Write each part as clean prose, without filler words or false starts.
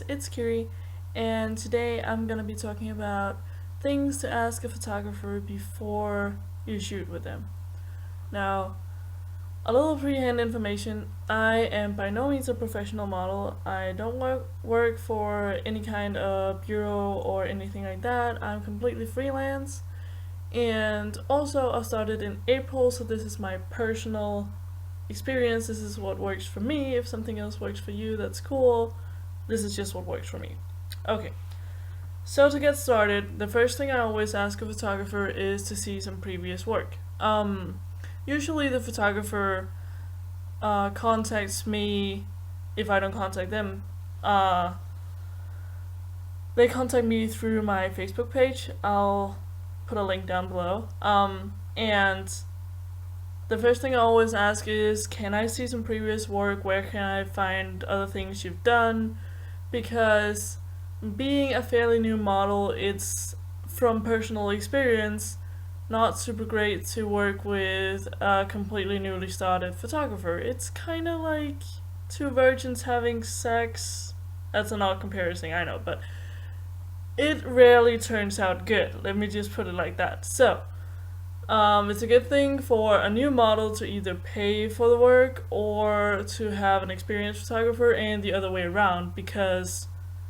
It's Kiri, and today I'm gonna be talking about things to ask a photographer before you shoot with them. Now, a little pre-hand information. I am by no means a professional model. I don't work for any kind of bureau or anything like that. I'm completely freelance, and also I started in April, so this is my personal experience. This is what works for me. If something else works for you, that's cool. This is just what works for me. Okay, so to get started, the first thing I always ask a photographer is to see some previous work. Usually the photographer contacts me if I don't contact them. They contact me through my Facebook page. I'll put a link down below. And the first thing I always ask is, can I see some previous work? Where can I find other things you've done? Because being a fairly new model, it's from personal experience not super great to work with a completely newly started photographer. It's kind of like two virgins having sex. That's an odd comparison, I know, but it rarely turns out good. Let me just put it like that. So, it's a good thing for a new model to either pay for the work or to have an experienced photographer, and the other way around, because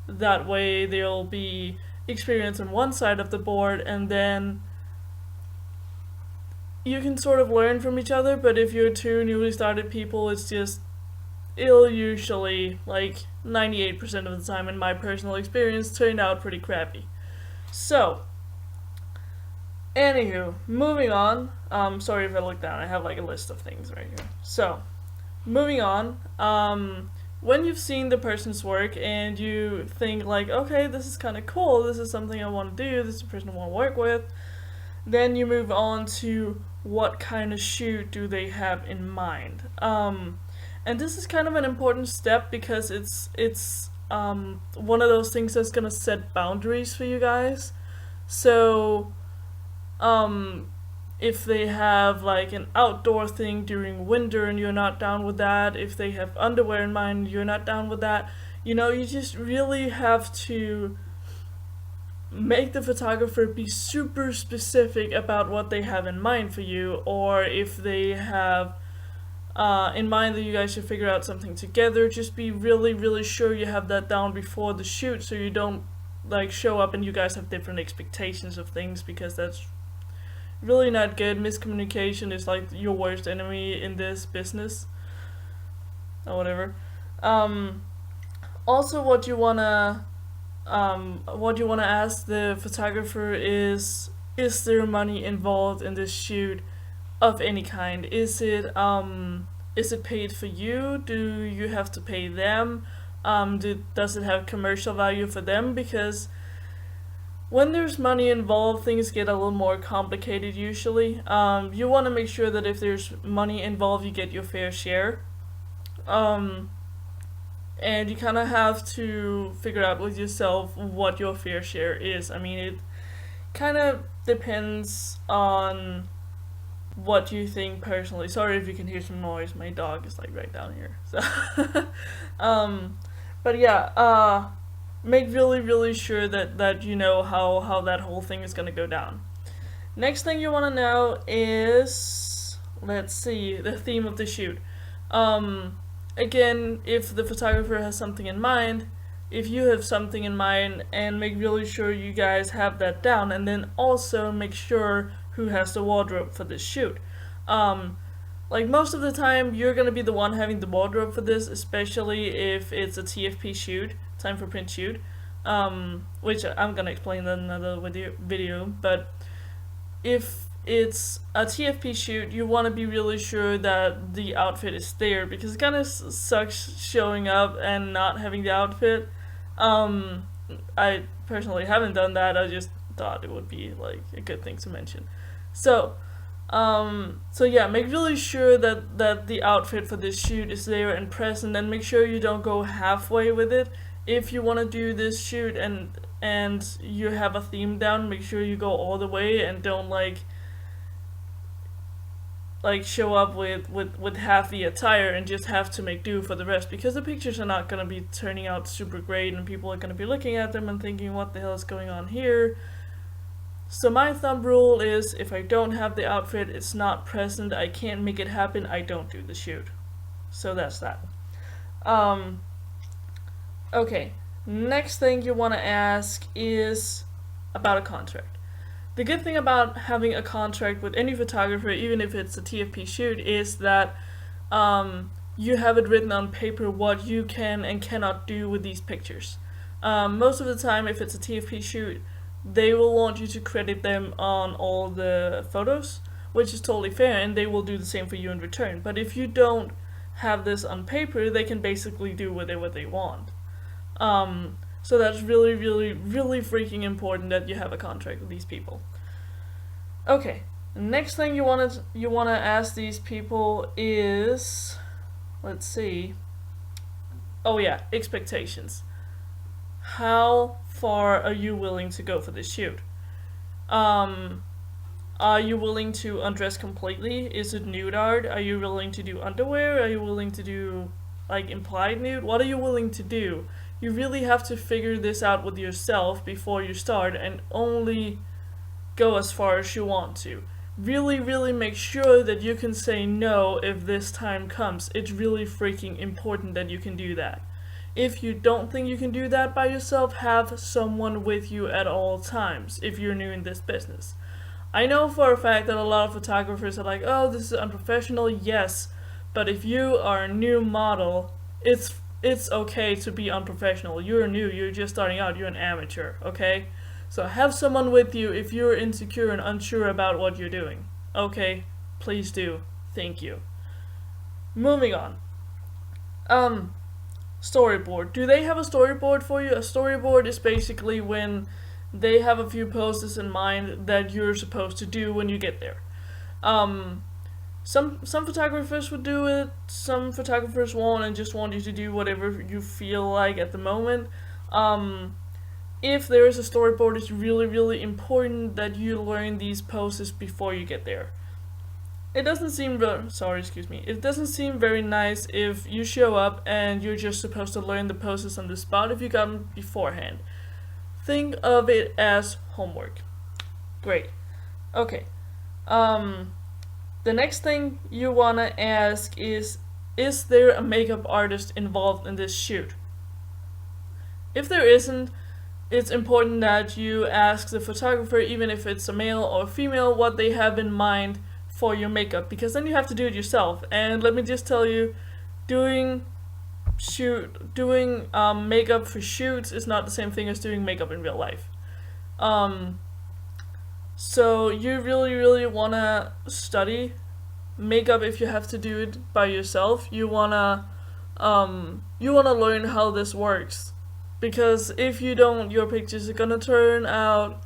that way they'll be experienced on one side of the board and then you can sort of learn from each other. But if you're two newly started people, it'll usually, like 98% of the time in my personal experience, turn out pretty crappy. So, anywho, moving on. Sorry if I look down. I have like a list of things right here. So, moving on. When you've seen the person's work and you think like, okay, this is kind of cool. This is something I want to do. This is a person I want to work with. Then you move on to what kind of shoot do they have in mind. And this is kind of an important step because it's one of those things that's gonna set boundaries for you guys. So if they have like an outdoor thing during winter and you're not down with that, if they have underwear in mind, you're not down with that, you just really have to make the photographer be super specific about what they have in mind for you, or if they have in mind that you guys should figure out something together, just be really, really sure you have that down before the shoot so you don't like show up and you guys have different expectations of things, because that's really not good. Miscommunication is like your worst enemy in this business or whatever. Also, what you wanna ask the photographer is there money involved in this shoot of any kind? Is it paid for you? Do you have to pay them? Does it have commercial value for them? Because when there's money involved, things get a little more complicated usually. You want to make sure that if there's money involved, you get your fair share. And you kind of have to figure out with yourself what your fair share is. I mean, it kind of depends on what you think personally. Sorry if you can hear some noise. My dog is like right down here. So, but yeah, make really, really sure that you know how that whole thing is gonna go down. Next thing you want to know is, let's see, the theme of the shoot. Again, if the photographer has something in mind, if you have something in mind, and make really sure you guys have that down, and then also make sure who has the wardrobe for this shoot. Like most of the time, you're gonna be the one having the wardrobe for this, especially if it's a TFP shoot, time for print shoot, which I'm gonna explain that in another video. But if it's a TFP shoot, you want to be really sure that the outfit is there, because it kind of sucks showing up and not having the outfit. I personally haven't done that. I just thought it would be like a good thing to mention. So yeah, make really sure that the outfit for this shoot is there and present, and make sure you don't go halfway with it. If you want to do this shoot and you have a theme down, make sure you go all the way and don't like like show up with half the attire and just have to make do for the rest, because the pictures are not going to be turning out super great and people are going to be looking at them and thinking, what the hell is going on here? So my thumb rule is, if I don't have the outfit, it's not present, I can't make it happen, I don't do the shoot. So that's that. Okay, next thing you want to ask is about a contract. The good thing about having a contract with any photographer, even if it's a TFP shoot, is that you have it written on paper what you can and cannot do with these pictures. Most of the time, if it's a TFP shoot, they will want you to credit them on all the photos, which is totally fair, and they will do the same for you in return. But if you don't have this on paper, they can basically do what they want. So that's really, really, really freaking important that you have a contract with these people. Okay, next thing you wanna ask these people is, let's see. Oh yeah, expectations. How far are you willing to go for this shoot? Are you willing to undress completely? Is it nude art? Are you willing to do underwear? Are you willing to do like implied nude? What are you willing to do? You really have to figure this out with yourself before you start, and only go as far as you want to. Really, really make sure that you can say no if this time comes. It's really freaking important that you can do that. If you don't think you can do that by yourself, have someone with you at all times if you're new in this business. I know for a fact that a lot of photographers are like, oh, this is unprofessional, yes, but if you are a new model, it's okay to be unprofessional. You're new, you're just starting out, you're an amateur, okay? So have someone with you if you're insecure and unsure about what you're doing. Okay, please do. Thank you. Moving on. Storyboard. Do they have a storyboard for you? A storyboard is basically when they have a few poses in mind that you're supposed to do when you get there. Some photographers would do it, some photographers won't and just want you to do whatever you feel like at the moment. If there is a storyboard, it's really, really important that you learn these poses before you get there. It doesn't seem It doesn't seem very nice if you show up and you're just supposed to learn the poses on the spot if you got them beforehand. Think of it as homework. Great. Okay. The next thing you wanna ask is there a makeup artist involved in this shoot? If there isn't, it's important that you ask the photographer, even if it's a male or a female, what they have in mind for your makeup, because then you have to do it yourself. And let me just tell you, doing makeup for shoots is not the same thing as doing makeup in real life. So you really, really wanna study makeup if you have to do it by yourself. You wanna learn how this works, because if you don't, your pictures are gonna turn out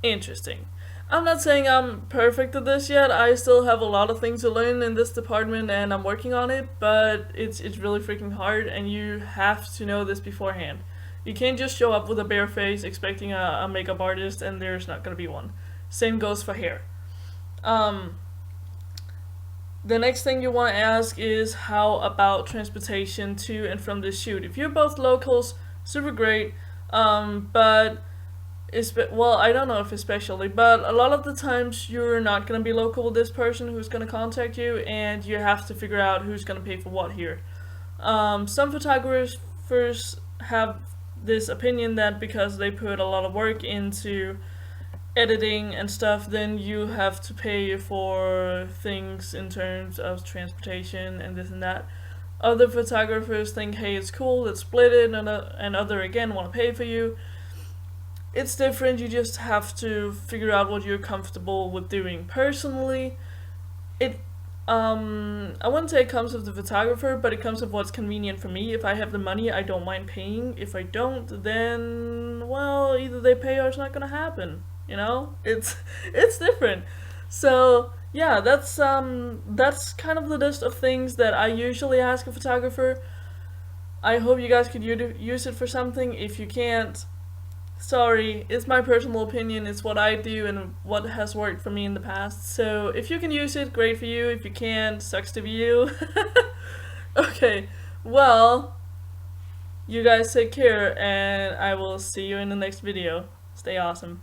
interesting. I'm not saying I'm perfect at this yet. I still have a lot of things to learn in this department and I'm working on it, but it's really freaking hard and you have to know this beforehand. You can't just show up with a bare face expecting a makeup artist and there's not gonna be one. Same goes for hair. The next thing you want to ask is, how about transportation to and from the shoot? If you're both locals, super great, but I don't know if especially, but a lot of the times you're not going to be local with this person who's going to contact you, and you have to figure out who's going to pay for what here. Some photographers have this opinion that because they put a lot of work into editing and stuff, then you have to pay for things in terms of transportation and this and that. Other photographers think, hey, it's cool, let's split it, and other again want to pay for you. It's different, you just have to figure out what you're comfortable with doing. Personally, I wouldn't say it comes with the photographer, but it comes with what's convenient for me. If I have the money, I don't mind paying. If I don't, then, well, either they pay or it's not gonna happen. You know? It's different. So, yeah, that's kind of the list of things that I usually ask a photographer. I hope you guys could use it for something. If you can't, Sorry, it's my personal opinion, it's what I do and what has worked for me in the past. So if you can use it, great for you. If you can't, sucks to be you. Okay, well, you guys take care and I will see you in the next video. Stay awesome.